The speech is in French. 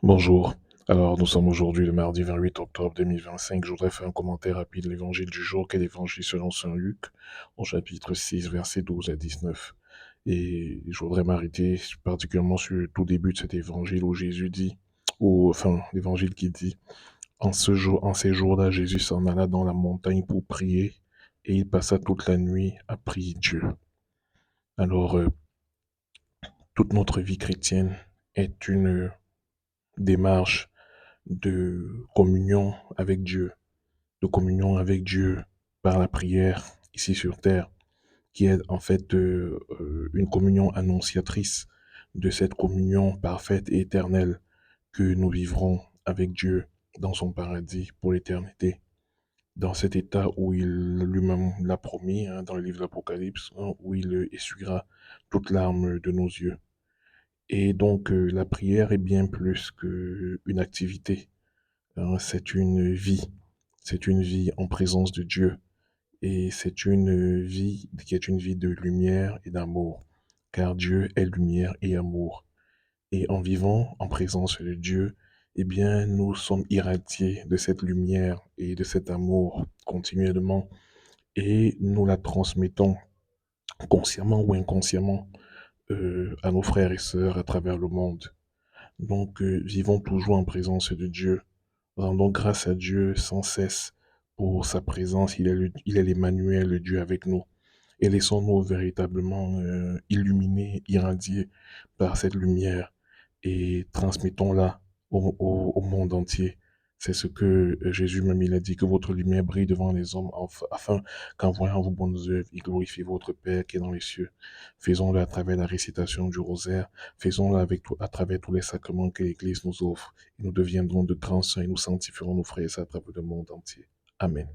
Bonjour. Alors, nous sommes aujourd'hui le mardi 28 octobre 2025. Je voudrais faire un commentaire rapide de l'évangile du jour, qui est l'évangile selon saint Luc, au chapitre 6, versets 12 à 19. Et je voudrais m'arrêter particulièrement sur le tout début de cet évangile où Jésus dit, ou enfin, l'évangile qui dit, en ces jours-là, Jésus s'en alla dans la montagne pour prier, et il passa toute la nuit à prier Dieu. Alors, toute notre vie chrétienne est une démarche de communion avec Dieu par la prière ici sur terre, qui est en fait une communion annonciatrice de cette communion parfaite et éternelle que nous vivrons avec Dieu dans son paradis pour l'éternité. Dans cet état où il lui-même l'a promis, hein, dans le livre de l'Apocalypse, hein, où il essuiera toute larme de nos yeux. Et donc la prière est bien plus qu'une activité. Hein, c'est une vie en présence de Dieu et c'est une vie qui est une vie de lumière et d'amour, car Dieu est lumière et amour. Et en vivant en présence de Dieu, eh bien, nous sommes irradiés de cette lumière et de cet amour continuellement et nous la transmettons consciemment ou inconsciemment à nos frères et sœurs à travers le monde. Donc, vivons toujours en présence de Dieu. Rendons grâce à Dieu sans cesse pour sa présence. Il est l'Emmanuel, le Dieu avec nous. Et laissons-nous véritablement illuminés, irradiés par cette lumière et transmettons-la au monde entier. C'est ce que Jésus même il a dit, que votre lumière brille devant les hommes afin qu'en voyant vos bonnes œuvres, ils glorifient votre Père qui est dans les cieux. Faisons-le à travers la récitation du rosaire, faisons-le à travers tous les sacrements que l'Église nous offre. Et nous deviendrons de grands saints et nous sanctifierons nos frères et sœurs à travers le monde entier. Amen.